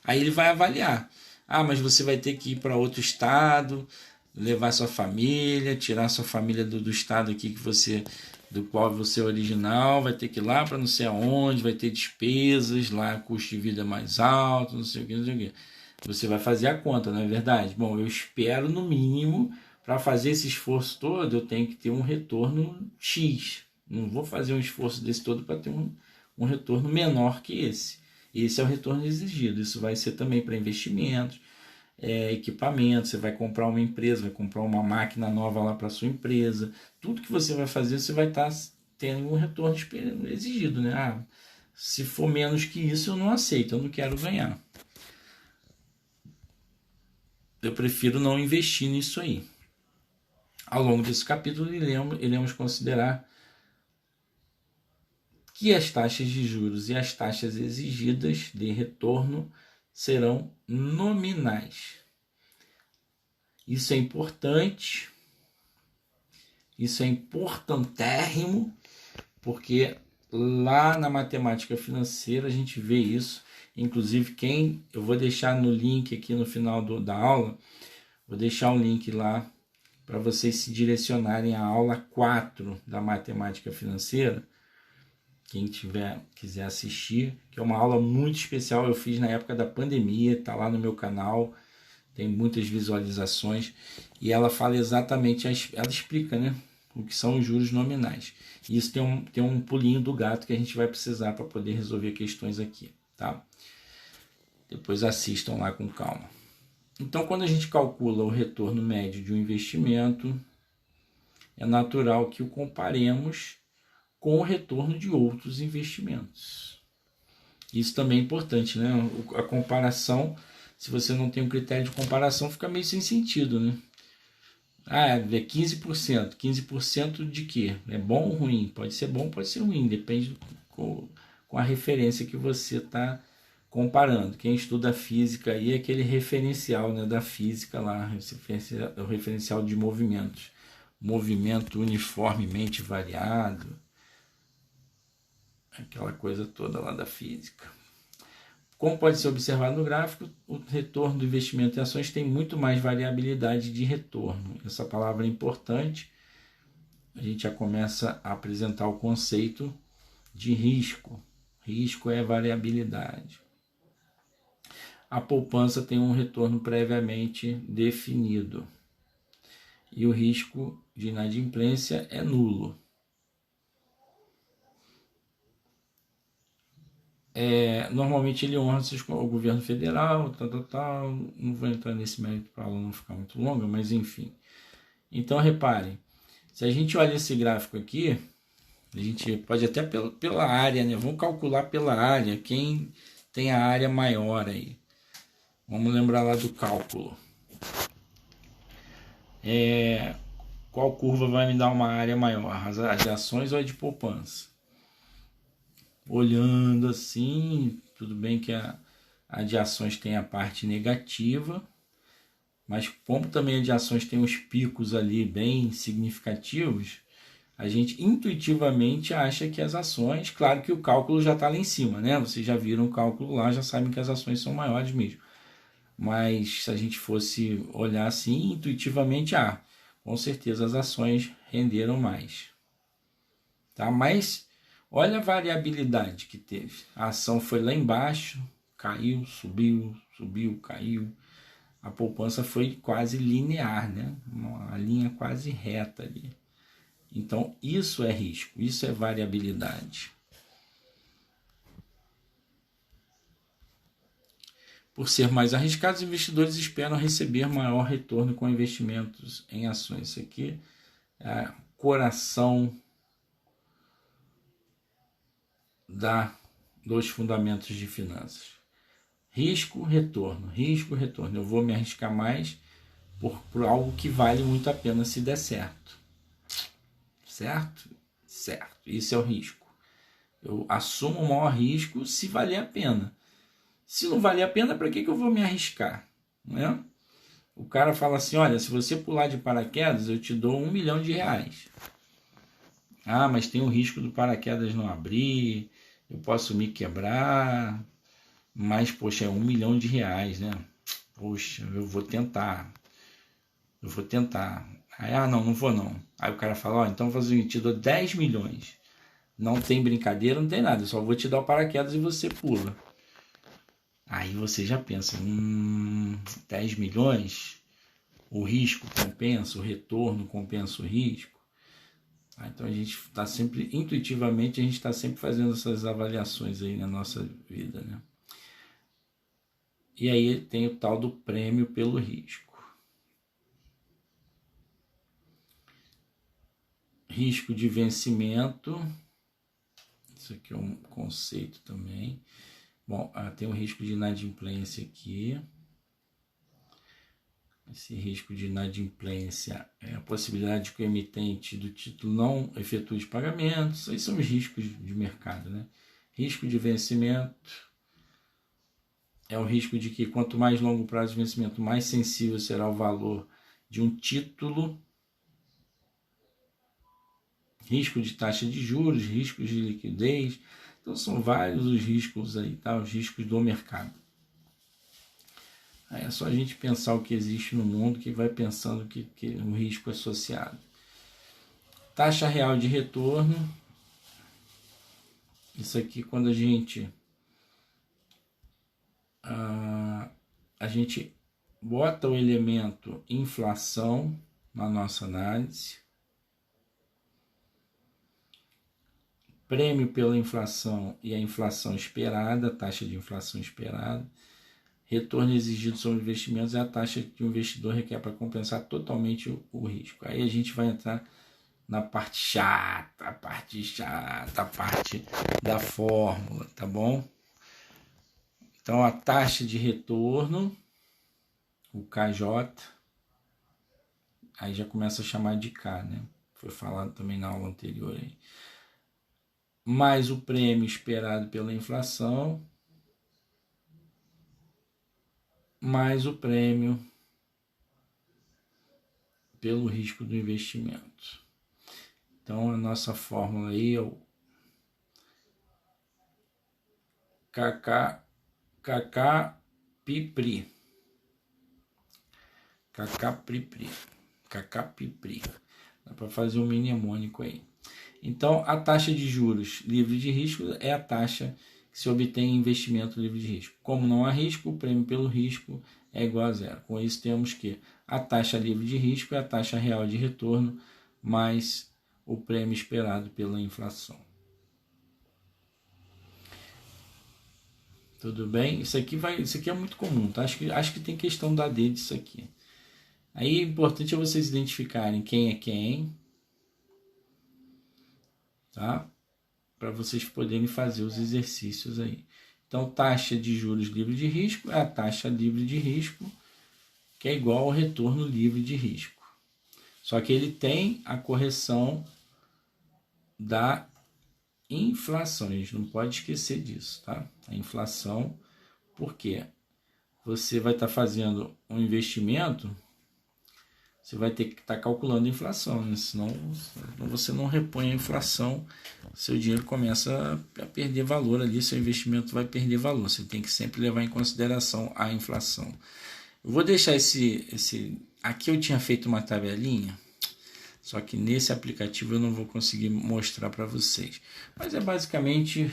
Aí ele vai avaliar. Mas você vai ter que ir para outro estado, levar sua família, tirar sua família do estado aqui do qual você é original, vai ter que ir lá para não sei aonde, vai ter despesas, lá custo de vida mais alto, não sei o que. Você vai fazer a conta, não é verdade? Bom, eu espero no mínimo, para fazer esse esforço todo, eu tenho que ter um retorno X. Não vou fazer um esforço desse todo para ter um retorno menor que esse. Esse é o retorno exigido. Isso vai ser também para investimentos, equipamentos. Você vai comprar uma empresa, vai comprar uma máquina nova lá para a sua empresa. Tudo que você vai fazer, você vai estar tendo um retorno exigido, né? Se for menos que isso, eu não aceito, eu não quero ganhar. Eu prefiro não investir nisso aí. Ao longo desse capítulo, iremos considerar que as taxas de juros e as taxas exigidas de retorno serão nominais. Isso é importante, isso é importantérrimo, porque lá na matemática financeira a gente vê isso. Inclusive, eu vou deixar no link aqui no final da aula, vou deixar um link lá para vocês se direcionarem à aula 4 da matemática financeira. Quem quiser assistir, que é uma aula muito especial, eu fiz na época da pandemia, está lá no meu canal, tem muitas visualizações, e ela fala exatamente, ela explica, né, o que são os juros nominais. E isso tem um pulinho do gato que a gente vai precisar para poder resolver questões aqui, tá? Depois assistam lá com calma. Então, quando a gente calcula o retorno médio de um investimento, é natural que o comparemos com o retorno de outros investimentos. Isso também é importante, né? A comparação, se você não tem um critério de comparação, fica meio sem sentido, né? É 15%. 15% de quê? É bom ou ruim? Pode ser bom, pode ser ruim, depende com a referência que você está comparando. Quem estuda física aí é aquele referencial, né, da física lá, o referencial de movimentos. Movimento uniformemente variado, aquela coisa toda lá da física. Como pode ser observado no gráfico, o retorno do investimento em ações tem muito mais variabilidade de retorno. Essa palavra é importante. A gente já começa a apresentar o conceito de risco. Risco é variabilidade. A poupança tem um retorno previamente definido. E o risco de inadimplência é nulo. Normalmente ele honra o governo federal, tal. Não vou entrar nesse mérito para ela não ficar muito longa, mas enfim. Então reparem, se a gente olha esse gráfico aqui, a gente pode até pela área, né? Vamos calcular pela área, quem tem a área maior aí. Vamos lembrar lá do cálculo. Qual curva vai me dar uma área maior? A de ações ou a de poupança? Olhando assim, tudo bem que a de ações tem a parte negativa, mas como também a de ações tem uns picos ali bem significativos, a gente intuitivamente acha que as ações, claro que o cálculo já está lá em cima, né? Vocês já viram o cálculo lá, já sabem que as ações são maiores mesmo. Mas se a gente fosse olhar assim, intuitivamente, com certeza as ações renderam mais. Tá? Mas olha a variabilidade que teve. A ação foi lá embaixo, caiu, subiu, caiu. A poupança foi quase linear, né? Uma linha quase reta ali. Então, isso é risco, isso é variabilidade. Por ser mais arriscado, os investidores esperam receber maior retorno com investimentos em ações. Isso aqui é o coração dos fundamentos de finanças. Risco, retorno. Eu vou me arriscar mais por algo que vale muito a pena se der certo. Certo? Certo. Isso é o risco. Eu assumo o maior risco se valer a pena. Se não valer a pena, para que eu vou me arriscar? Né? O cara fala assim, olha, se você pular de paraquedas, eu te dou R$1 milhão. Mas tem o risco do paraquedas não abrir, eu posso me quebrar, mas, poxa, é R$1 milhão, né? Poxa, eu vou tentar. Aí, não vou não. Aí o cara fala, então vou fazer o te dou 10 milhões. Não tem brincadeira, não tem nada, eu só vou te dar o paraquedas e você pula. Aí você já pensa, 10 milhões, o risco compensa, o retorno compensa o risco. Então a gente está sempre, intuitivamente, a gente está sempre fazendo essas avaliações aí na nossa vida, né? E aí tem o tal do prêmio pelo risco. Risco de vencimento, isso aqui é um conceito também. Bom, tem o risco de inadimplência aqui. Esse risco de inadimplência é a possibilidade que o emitente do título não efetue os pagamentos. Esses são os riscos de mercado, né? Risco de vencimento é o risco de que quanto mais longo o prazo de vencimento, mais sensível será o valor de um título. Risco de taxa de juros, riscos de liquidez. Então são vários os riscos aí, tá? Os riscos do mercado. Aí é só a gente pensar o que existe no mundo que vai pensando que o risco associado. Taxa real de retorno. Isso aqui quando a gente bota o elemento inflação na nossa análise. Prêmio pela inflação e a inflação esperada, a taxa de inflação esperada. Retorno exigido sobre investimentos é a taxa que o investidor requer para compensar totalmente o risco. Aí a gente vai entrar na parte chata, a parte da fórmula, tá bom? Então a taxa de retorno, o KJ, aí já começa a chamar de K, né? Foi falado também na aula anterior aí. Mais o prêmio esperado pela inflação, mais o prêmio pelo risco do investimento. Então a nossa fórmula aí é o KKPIPRI. Dá para fazer um mnemônico aí. Então, a taxa de juros livre de risco é a taxa que se obtém em investimento livre de risco. Como não há risco, o prêmio pelo risco é igual a zero. Com isso, temos que a taxa livre de risco é a taxa real de retorno mais o prêmio esperado pela inflação. Tudo bem? Isso aqui é muito comum, tá? Acho que tem questão da D disso aqui. Aí, o importante é vocês identificarem quem é quem, tá? Para vocês poderem fazer os exercícios aí. Então, taxa de juros livre de risco é a taxa livre de risco, que é igual ao retorno livre de risco. Só que ele tem a correção da inflação. A gente não pode esquecer disso, tá? A inflação, porque você vai estar fazendo um investimento, você vai ter que estar calculando a inflação, né? Senão você não repõe a inflação, seu dinheiro começa a perder valor ali, seu investimento vai perder valor. Você tem que sempre levar em consideração a inflação. Eu vou deixar aqui eu tinha feito uma tabelinha, só que nesse aplicativo eu não vou conseguir mostrar para vocês. Mas é basicamente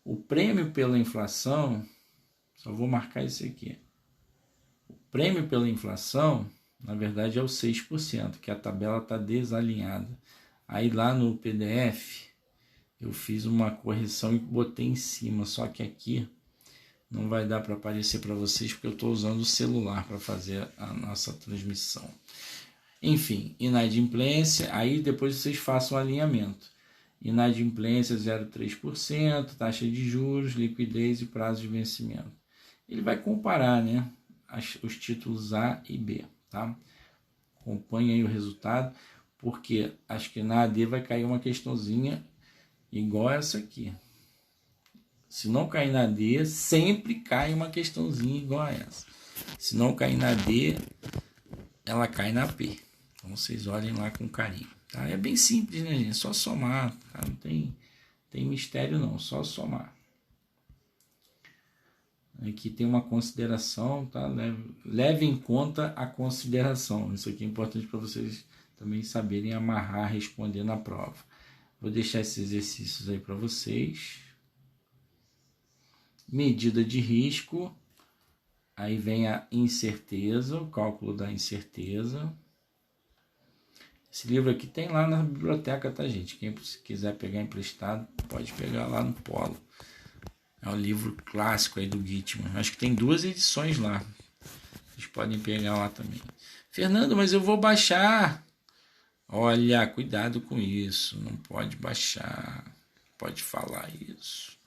o prêmio pela inflação, só vou marcar isso aqui. O prêmio pela inflação, na verdade, é o 6%, que a tabela está desalinhada. Aí lá no PDF, eu fiz uma correção e botei em cima, só que aqui não vai dar para aparecer para vocês, porque eu estou usando o celular para fazer a nossa transmissão. Enfim, inadimplência, aí depois vocês façam o alinhamento. Inadimplência 0,3%, taxa de juros, liquidez e prazo de vencimento. Ele vai comparar, né, os títulos A e B, tá? Acompanhe aí o resultado, porque acho que na AD vai cair uma questãozinha igual essa aqui. Se não cair na D, sempre cai uma questãozinha igual a essa. Se não cair na D, ela cai na P. Então vocês olhem lá com carinho, tá? É bem simples, né, gente? É só somar, tá? Não tem mistério não, só somar. Aqui tem uma consideração, tá? Leve em conta a consideração. Isso aqui é importante para vocês também saberem amarrar, responder na prova. Vou deixar esses exercícios aí para vocês. Medida de risco. Aí vem a incerteza, o cálculo da incerteza. Esse livro aqui tem lá na biblioteca, tá, gente? Quem quiser pegar emprestado, pode pegar lá no Polo. É um livro clássico aí do Gitman. Acho que tem 2 edições lá. Vocês podem pegar lá também. Fernando, mas eu vou baixar. Olha, cuidado com isso. Não pode baixar. Pode falar isso.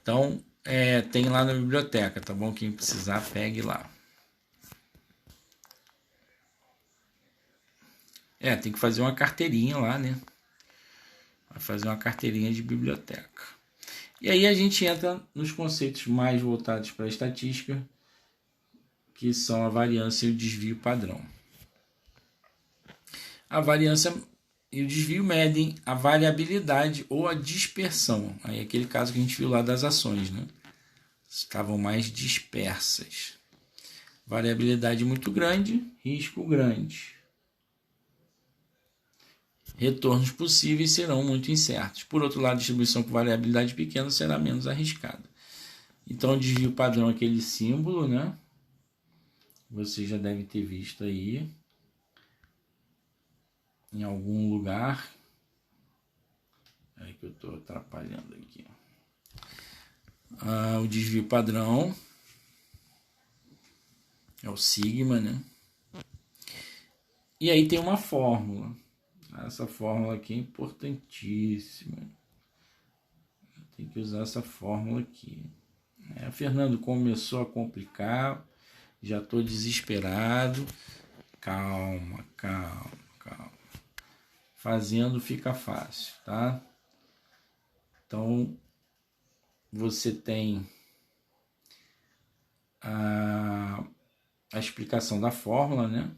Então, tem lá na biblioteca, tá bom? Quem precisar, pegue lá. Tem que fazer uma carteirinha lá, né? Vai fazer uma carteirinha de biblioteca. E aí a gente entra nos conceitos mais voltados para a estatística, que são a variância e o desvio padrão. A variância e o desvio medem a variabilidade ou a dispersão. Aí é aquele caso que a gente viu lá das ações, né? estavam mais dispersas. Variabilidade muito grande, risco grande. Retornos possíveis serão muito incertos. Por outro lado, distribuição com variabilidade pequena será menos arriscada. Então, desvio padrão é aquele símbolo, né? Você já deve ter visto aí em algum lugar. É que eu estou atrapalhando aqui. O desvio padrão é o sigma, né? E aí tem uma fórmula. Essa fórmula aqui é importantíssima. Tem que usar essa fórmula aqui. Fernando, começou a complicar. Já estou desesperado. Calma. Fazendo fica fácil, tá? Então, você tem a explicação da fórmula, né?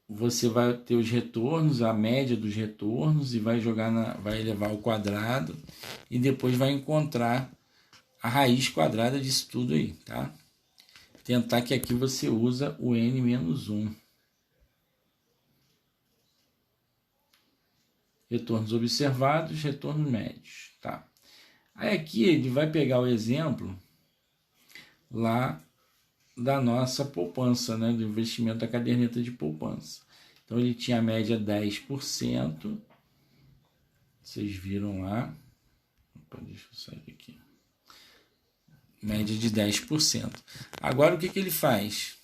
Você vai ter os retornos, a média dos retornos, e vai vai elevar ao quadrado, e depois vai encontrar a raiz quadrada disso tudo aí, tá? Tentar que aqui você usa o n-1. Retornos observados, retornos médios, tá? Aí aqui ele vai pegar o exemplo lá da nossa poupança, né, do investimento da caderneta de poupança. Então ele tinha a média 10%. Vocês viram lá. Opa, deixa eu sair aqui. Média de 10%. Agora o que ele faz?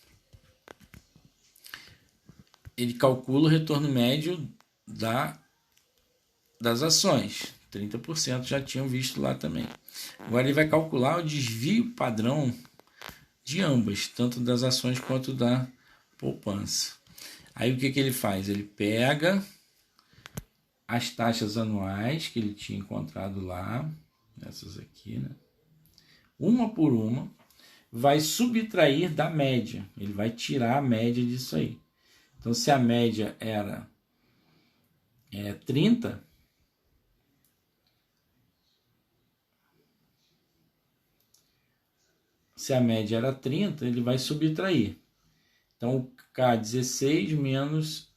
Ele calcula o retorno médio das ações. 30% já tinham visto lá também. Agora ele vai calcular o desvio padrão de ambas, tanto das ações quanto da poupança. Aí o que ele faz? Ele pega as taxas anuais que ele tinha encontrado lá, essas aqui, né? Uma por uma, vai subtrair da média. Ele vai tirar a média disso aí. Então, se a média era 30, se a média era 30, ele vai subtrair. Então, o K16 menos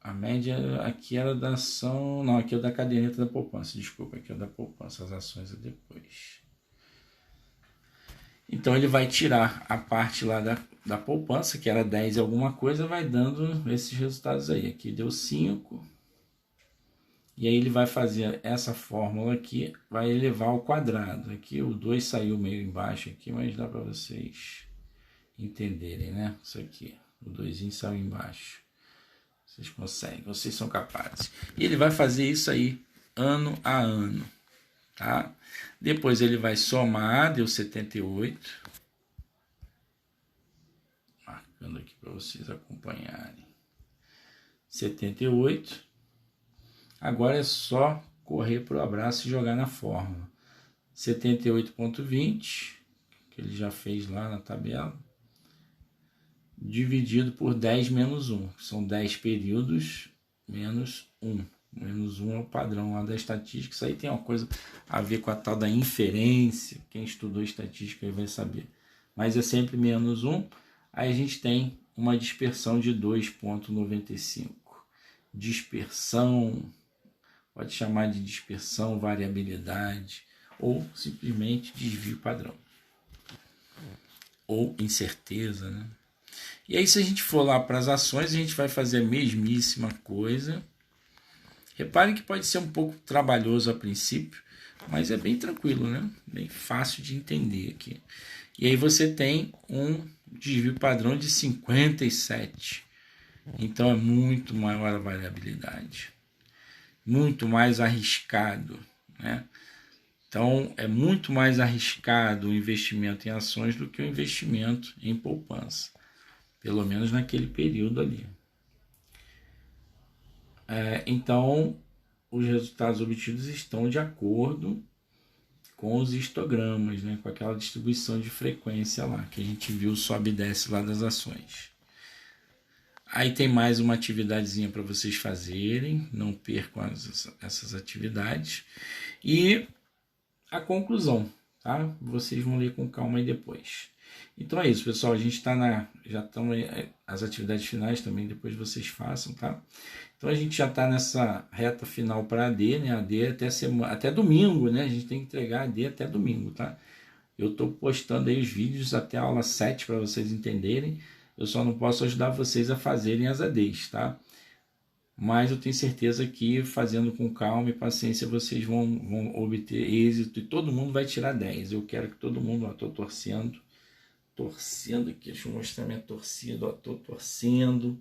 a média aqui era da ação... Não, aqui é da caderneta da poupança. Desculpa, aqui é da poupança. As ações é depois. Então, ele vai tirar a parte lá da poupança, que era 10 e alguma coisa, vai dando esses resultados aí. Aqui deu 5. E aí ele vai fazer essa fórmula aqui, vai elevar ao quadrado. Aqui o 2 saiu meio embaixo aqui, mas dá para vocês entenderem, né? Isso aqui, o 2 saiu embaixo. Vocês conseguem, vocês são capazes. E ele vai fazer isso aí ano a ano, tá? Depois ele vai somar, deu 78. Marcando aqui para vocês acompanharem. 78. Agora é só correr para o abraço e jogar na fórmula. 78,20, que ele já fez lá na tabela, dividido por 10 menos 1. São 10 períodos menos 1. Menos 1 é o padrão lá da estatística. Isso aí tem uma coisa a ver com a tal da inferência. Quem estudou estatística aí vai saber. Mas é sempre menos 1. Aí a gente tem uma dispersão de 2,95. Dispersão... Pode chamar de dispersão, variabilidade, ou simplesmente desvio padrão. Ou incerteza, né? E aí, se a gente for lá para as ações, a gente vai fazer a mesmíssima coisa. Reparem que pode ser um pouco trabalhoso a princípio, mas é bem tranquilo, né? Bem fácil de entender aqui. E aí você tem um desvio padrão de 57. Então é muito maior a variabilidade. Muito mais arriscado, né? Então, é muito mais arriscado o investimento em ações do que o investimento em poupança, pelo menos naquele período ali. Então, os resultados obtidos estão de acordo com os histogramas, né? Com aquela distribuição de frequência lá, que a gente viu, sobe e desce lá das ações. Aí tem mais uma atividadezinha para vocês fazerem, não percam essas atividades. E a conclusão, tá? Vocês vão ler com calma aí depois. Então é isso, pessoal. A gente está já estamos as atividades finais também, depois vocês façam, tá? Então a gente já está nessa reta final para a AD, né? A AD até domingo, né? A gente tem que entregar a AD até domingo, tá? Eu estou postando aí os vídeos até a aula 7 para vocês entenderem. Eu só não posso ajudar vocês a fazerem as ADs, tá? Mas eu tenho certeza que fazendo com calma e paciência vocês vão obter êxito e todo mundo vai tirar 10. Eu quero que todo mundo, ó, estou torcendo aqui, deixa eu mostrar minha torcida, ó, estou torcendo,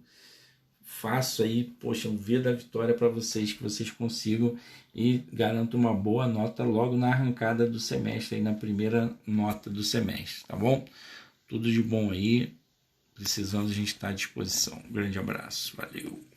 faço aí, poxa, um V da vitória para vocês, que vocês consigam e garanto uma boa nota logo na arrancada do semestre, aí na primeira nota do semestre, tá bom? Tudo de bom aí, precisando a gente estar à disposição. Um grande abraço, valeu!